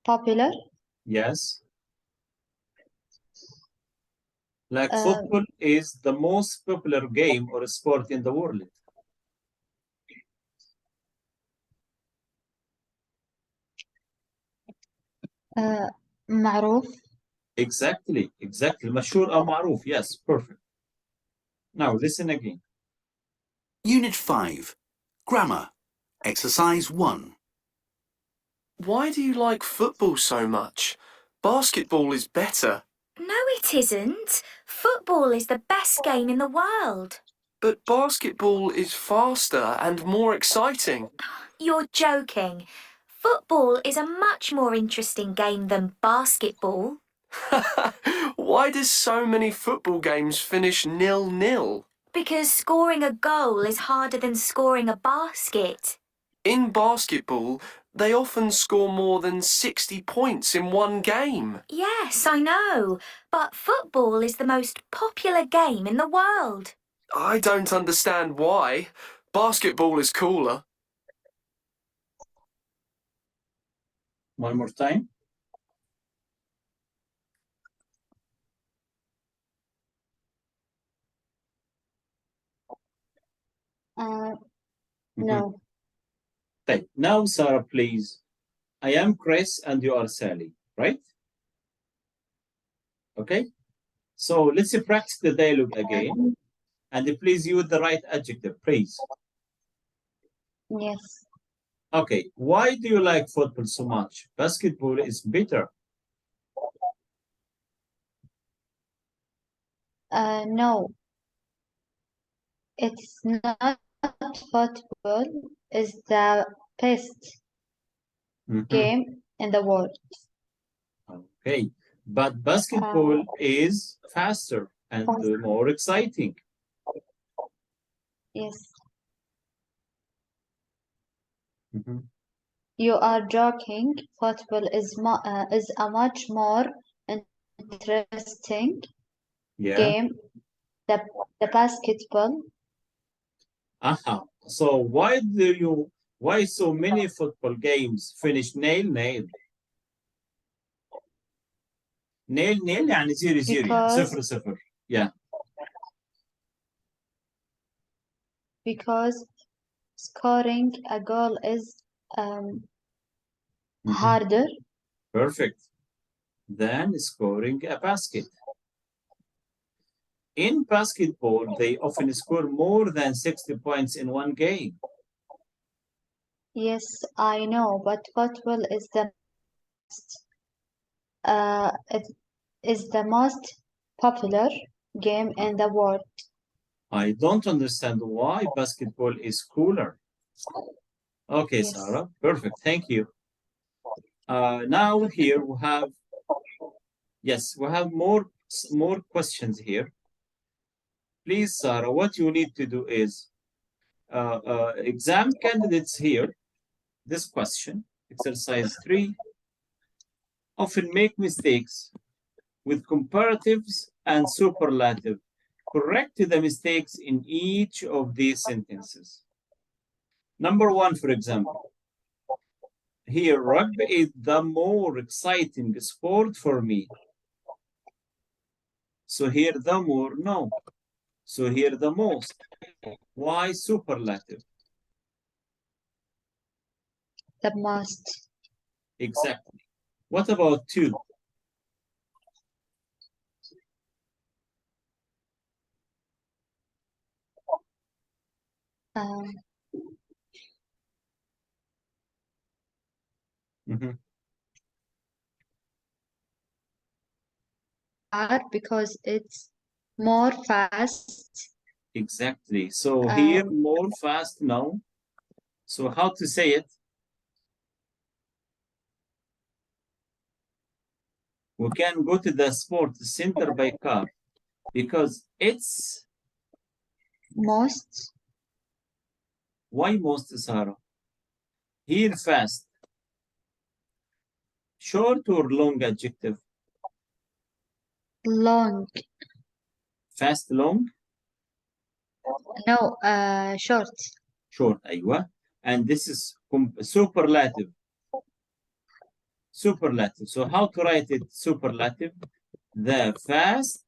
Popular. Yes. Like Uh, football is the most popular game or sport in the world. معروف. Exactly. مشهور أو معروف. Yes, perfect. Now listen again. Unit 5. Grammar. Exercise 1. Why do you like football so much? Basketball is better. No, it isn't. Football is the best game in the world. But basketball is faster and more exciting. You're joking. Football is a much more interesting game than basketball. Why does so many football games finish 0-0? Because scoring a goal is harder than scoring a basket. In basketball, they often score more than 60 points in one game. Yes, I know. But football is the most popular game in the world. I don't understand why. Basketball is cooler. One more time. No. Okay. Now, Sarah, please. I am Chris and you are Sally, right? Okay. So let's practice the dialogue again. And please use the right adjective, please. Yes. Okay. Why do you like football so much? Basketball is better. No. It's not football is the best game in the world. Okay. But basketball is faster and more exciting. Yes. Mhm. You are joking. Football is a much more interesting Yeah. game. The basketball. Aha. So why so many football games finish nail? نيل يعني 0-0 يعني Because 0-0. Yeah. because scoring a goal is harder. Perfect. Than scoring a basket. In basketball, they often score more than 60 points in one game. Yes, I know, but football is the most popular game in the world. I don't understand why basketball is cooler. Okay, Yes. Sarah, perfect. Thank you. Now here we have, yes, we have more questions here. Please, Sarah, what you need to do is exam candidates here, this question, exercise 3, often make mistakes with comparatives and superlative. Correct the mistakes in each of these sentences. Number 1, for example, here, rugby is the more exciting sport for me. So here, the more, no. So here, the most. Why superlative? The most. Exactly. What about 2? Because it's more fast. Exactly. So here, more fast, no. So how to say it? We can go to the sport center by car because it's Most. why most, Sarah? Here, fast. Short or long adjective? Long. Fast, long? No, short. Short, أيوة. And this is superlative. Superlative. So how to write it superlative? The fast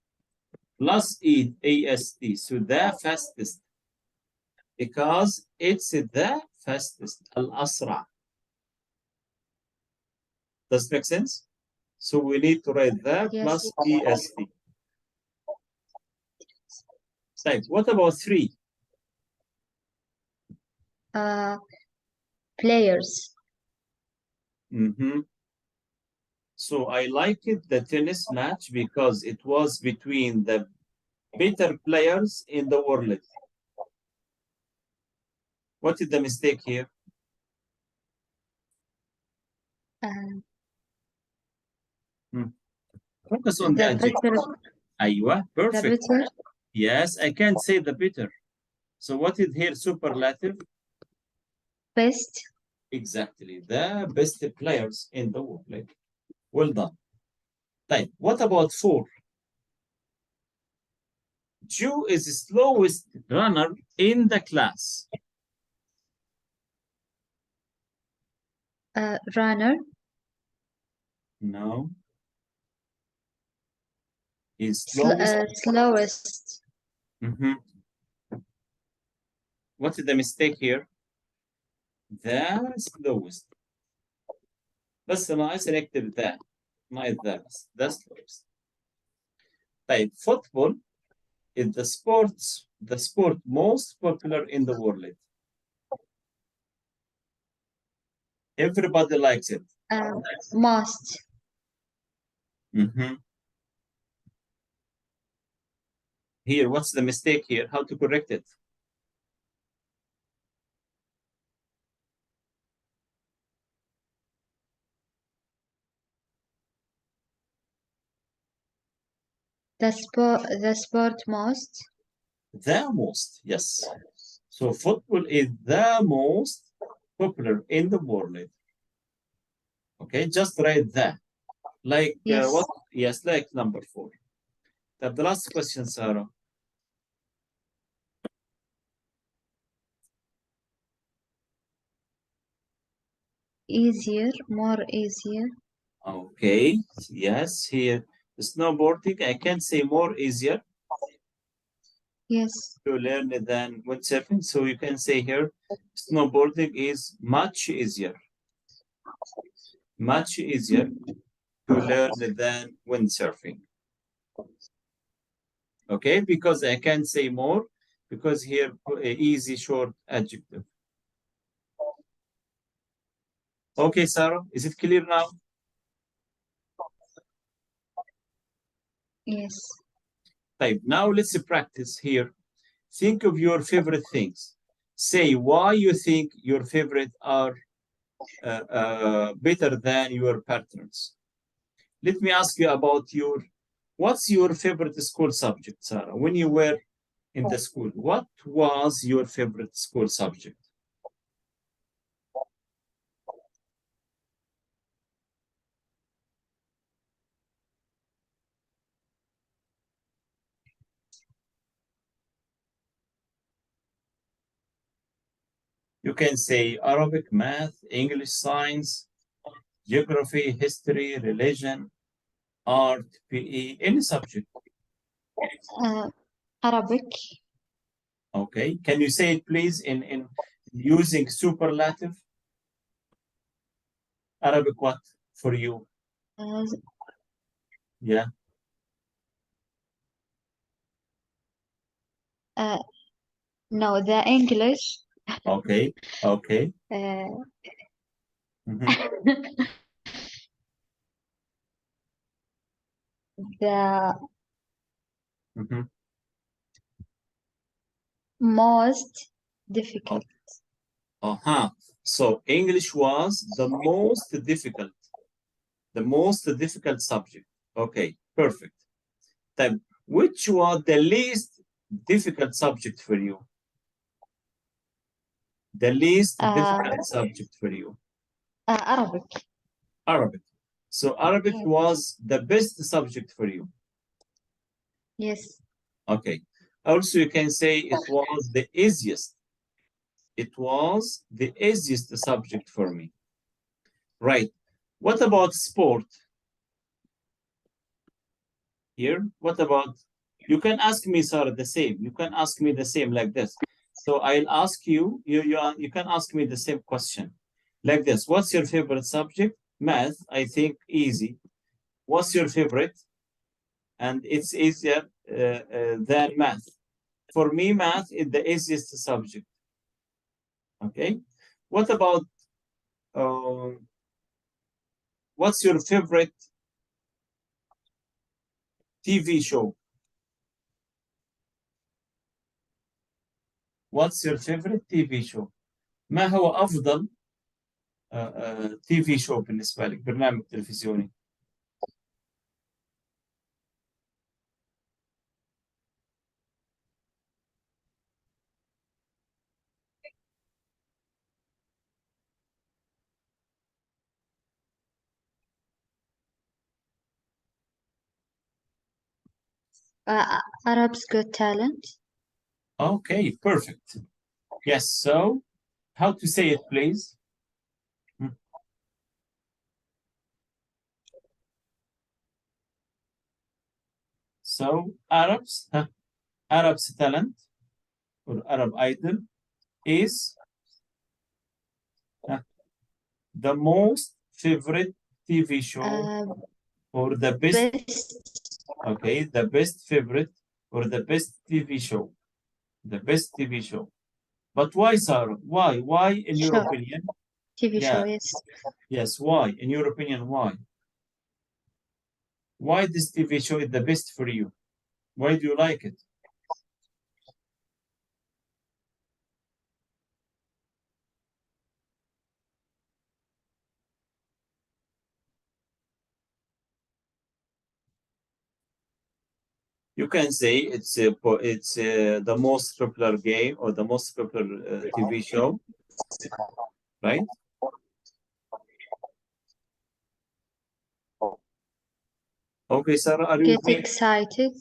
plus AST. So the fastest. Because it's the fastest. Al-Asra. Does it make sense? So we need to write the plus EST. Type. What about 3? Players. So I like it, the tennis match, because it was between the better players in the world. What is the mistake here? Focus on the adjective. Aywa, perfect. The better. Yes, I can't say the better. So what is here superlative? Best. Exactly, the best players in the world. Well done. Right. What about 4? Joe is the slowest runner in the class. Runner. No. He's slowest. Slowest. What is the mistake here? The slowest. بس ناقص نكتب the. ناقص the بس. The slowest. طيب football is the sport most popular in the world. Everybody likes it. Most. Here, what's the mistake here? How to correct it? The sport most. The most, yes. So football is the most popular in the world. Okay, just write that. Like Yes. what? Yes, like number 4. The last question, Sarah. Easier, more easier. Okay, yes, here snowboarding, I can say more easier Yes. to learn than windsurfing. So you can say here, snowboarding is much easier to learn than windsurfing. Okay, because I can say more, because here easy short adjective. Okay, Sarah, is it clear now? Yes. Type. Now let's practice here. Think of your favorite things. Say why you think your favorite are better than your partners. Let me ask you about what's your favorite school subject, Sarah? When you were in the school, what was your favorite school subject? You can say Arabic, math, English, science, geography, history, religion, art, PE, any subject. Arabic. Okay. Can you say it, please, in using superlative? Arabic what for you? Yeah. No, the English. Okay. Okay. The most difficult. So English was the most difficult subject. Okay, perfect. Then which was the least difficult subject for you? The least difficult subject for you? Arabic. Arabic. So Arabic was the best subject for you. Yes. Okay. Also, you can say it was the easiest. It was the easiest subject for me. Right. What about sport? Here, what about, you can ask me, Sarah, the same. You can ask me the same like this. So I'll ask you, you can ask me the same question. Like this, what's your favorite subject? Math, I think easy. What's your favorite? And it's easier than math. For me, math is the easiest subject. Okay. What about, what's your favorite TV show? What's your favorite TV show? ما هو أفضل TV show بالنسبة لك، برنامج تلفزيوني؟ Arab's Got Talent. Okay, perfect. Yes, so how to say it, please? So Arab's Talent or Arab Idol. is the most favorite TV show or the best, Best. okay, the best favorite or the best TV show, the best TV show. But why, Sarah? Why? Why, in your Sure. opinion? TV Yeah. show, yes. Yes, why? In your opinion, why? Why this TV show is the best for you? Why do you like it? You can say it's the most popular game or the most popular TV show, right? Okay, Sarah, are you Get with me? excited.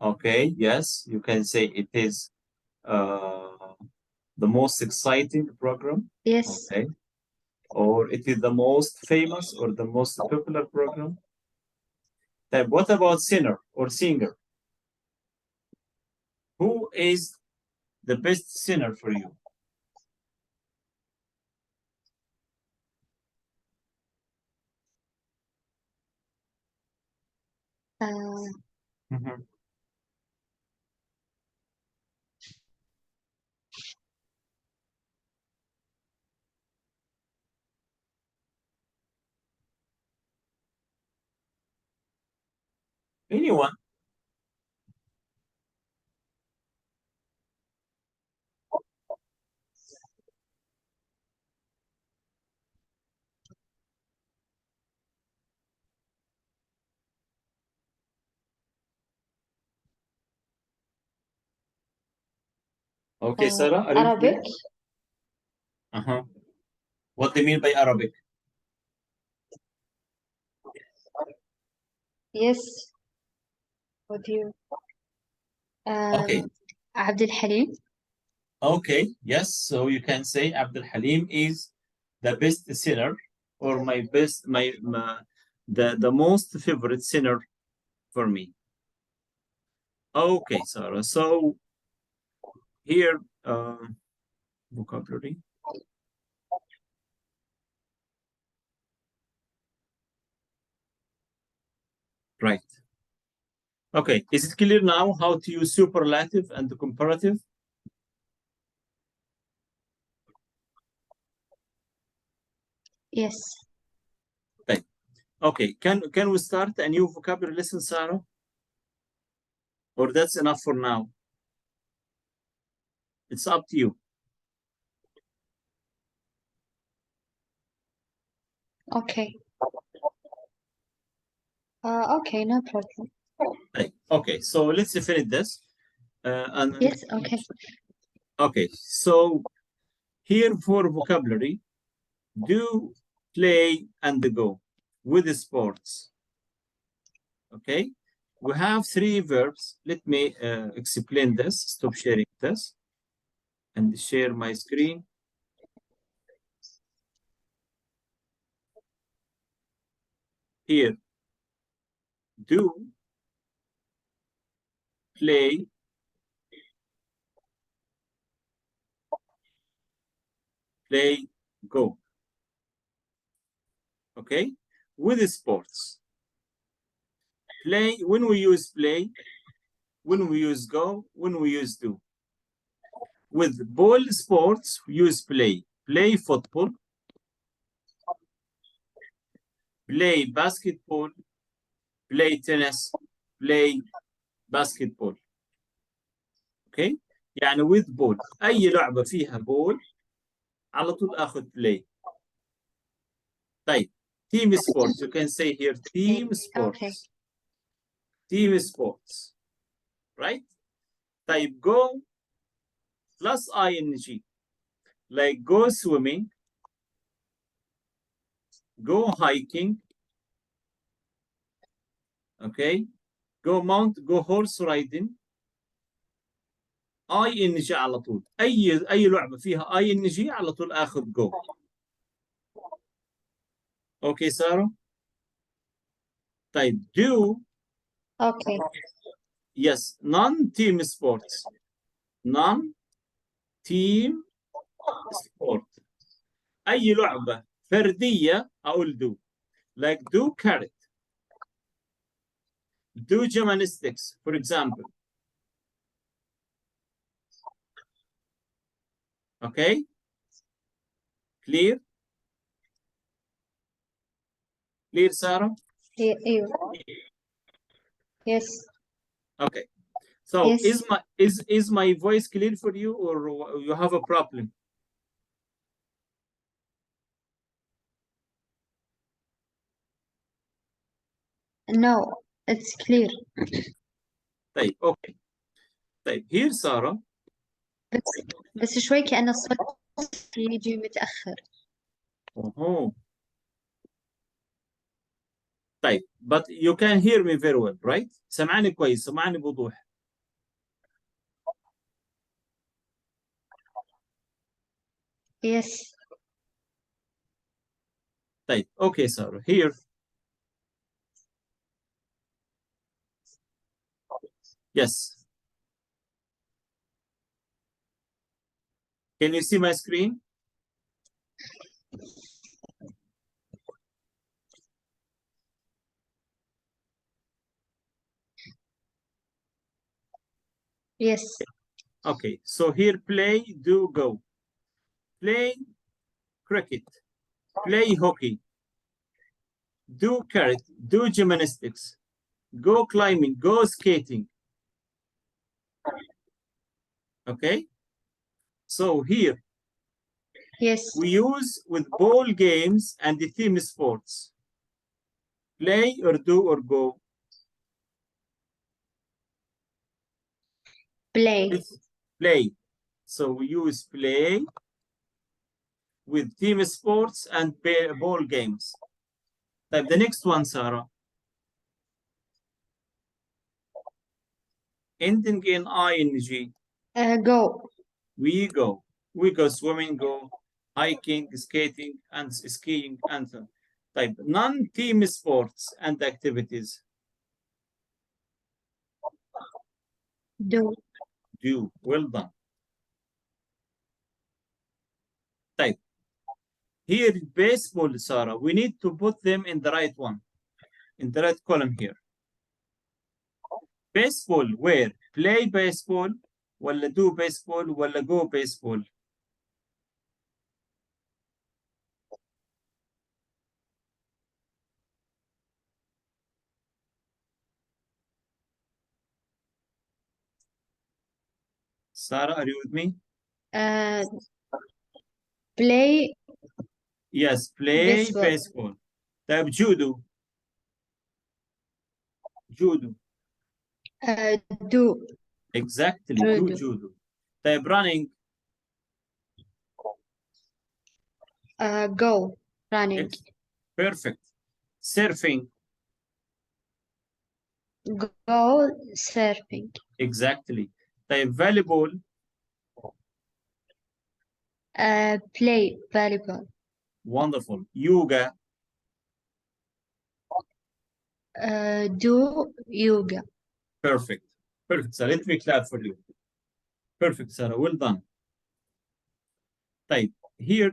Okay, yes, you can say it is the most exciting program. Yes. Okay. Or it is the most famous or the most popular program. Then what about singer or singer? Who is the best singer for you? Mhm. Anyone? Okay, Sarah, are you with me? Arabic. Uh-huh. What do you mean by Arabic? Yes. What do you? Okay. Abdul Halim. Okay, yes. So you can say Abdul Halim is the best singer or the most favorite singer for me. Okay, Sarah. So here, vocabulary. Right. Okay. Is it clear now how to use superlative and the comparative? Yes. Okay. Can we start a new vocabulary lesson, Sarah? Or that's enough for now? It's up to you. Okay. Okay, no problem. Okay. So let's finish this. Yes. Okay. Okay. So here for vocabulary, do, play, and go with the sports. Okay. We have three verbs. Let me explain this. Stop sharing this and share my screen. Here, do, play, go. Okay. With the sports. Play, when we use play, when we use go, when we use do. With ball sports, we use play. Play football, play basketball, play tennis, play basketball. اوكي يعني with ball اي لعبه فيها بول على طول اخذ play. طيب team sports, you can say here team sports. Okay. Team sports, right? طيب go plus ing, like go swimming, go hiking, okay, go go horse riding. ing على طول اي لعبه فيها ing على طول اخذ go. اوكي ساره. طيب do, Okay. yes, non team sports, non team sport. أي لعبة فردية أقول do. Like do carrot. Do gymnastics, for example. Okay? Clear? Clear, Sarah? Yes. Okay. So Yes. is my voice clear for you, or you have a problem? No, it's clear. طيب اوكي. طيب here سارة. بس شوي كأن الصوت يجي متأخر. طيب but you can hear me very well, right? سمعني كويس، سمعني بوضوح. Yes. طيب okay سارة here. Yes. Can you see my screen? Yes. Okay, so here play, do, go. Play cricket, play hockey, do carrot, do gymnastics, go climbing, go skating. Okay, so here Yes. we use with ball games and the team sports. Play or do or go? Play. It's play. So we use play with team sports and ball games. Type the next one, Sarah. Ending in ing. Go. We go. We go swimming, go hiking, skating, and skiing, and so on. Type non-team sports and activities. Do. Do. Well done. Type. Here, baseball, Sarah, we need to put them in the right one, in the right column here. Baseball, where? Play baseball, ولا do baseball, ولا go baseball? Sarah, are you with me? Play. Yes, play baseball. Type judo. Judo. Do. Exactly, Judo. do judo. Type running. Go. Running. Perfect. Surfing. Go. Surfing. Exactly. Type volleyball. Play volleyball. Wonderful. Yoga. Do yoga. Perfect. Perfect, Sarah. Let me clap for you. Perfect, Sarah. Well done. Type here.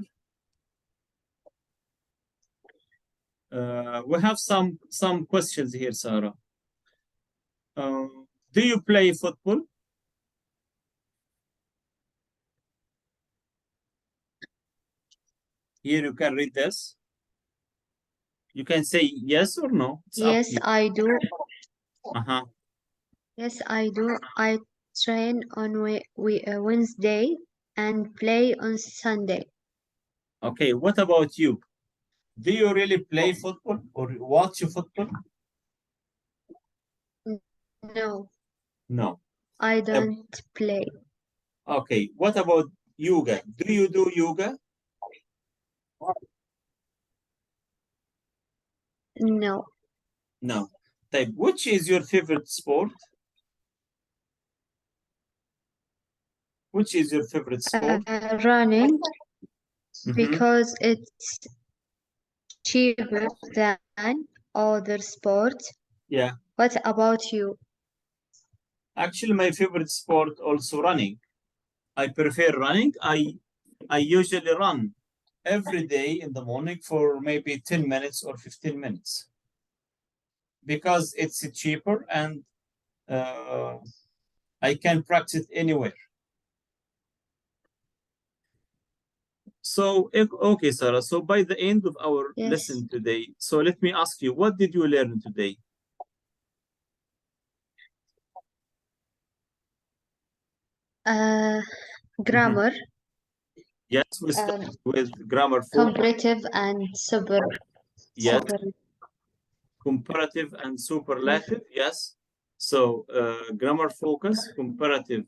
We have some questions here, Sarah. Do you play football? Here you can read this. You can say yes or no. It's Yes, I do. Uh-huh. Yes, I do. I train on Wednesday and play on Sunday. Okay, what about you? Do you really play football or watch football? No, No. I don't play. Okay, what about yoga? Do you do yoga? No. No. Type, which is your favorite sport? Which is your favorite sport? Running Mhm. because it's cheaper than other sports. Yeah. What about you? Actually, my favorite sport also running. I prefer running. I usually run every day in the morning for maybe 10 minutes or 15 minutes because it's cheaper and I can practice anywhere. So, okay, Sarah, so by the end of our Yes. lesson today, so let me ask you, what did you learn today? Grammar, Yes, we start with grammar focus. comparative and Yes. super. Comparative and superlative, yes. So grammar focus, comparative,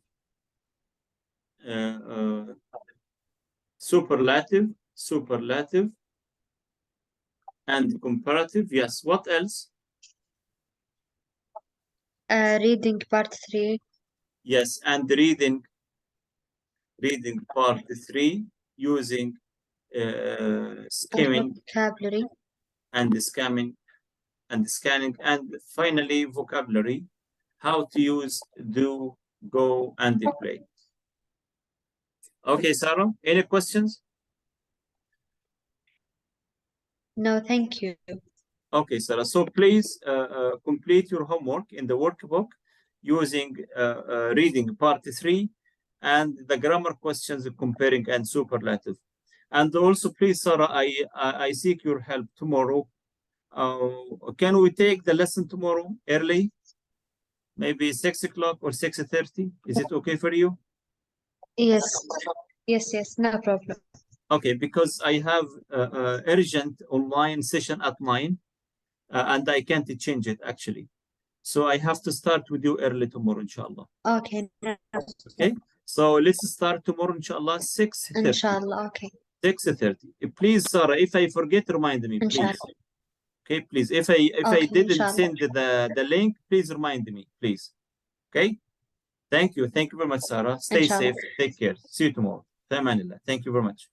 superlative, and comparative, yes. What else? Reading part 3. Yes, and reading part 3 using skimming Vocabulary. and scanning, and finally vocabulary, how to use do, go, and play. Okay, Sarah, any questions? No, thank you. Okay, Sarah. So please complete your homework in the workbook using reading part 3 and the grammar questions, comparing and superlative. And also, please, Sarah, I seek your help tomorrow. Can we take the lesson tomorrow early? Maybe 6 o'clock or 6:30? Is it okay for you? Yes. Yes, no problem. Okay, because I have urgent online session at 9 and I can't change it actually. So I have to start with you early tomorrow, inshallah. Okay. Okay. So let's start tomorrow, inshallah, 6:30. Inshallah, okay. 6:30. Please, Sarah, if I forget, remind me, please. Inshallah. Okay, please. If I Okay, didn't inshallah. send the link, please remind me, please. Okay. Thank you. Thank you very much, Sarah. Stay Inshallah. safe. Take care. See you tomorrow. Thank you very much.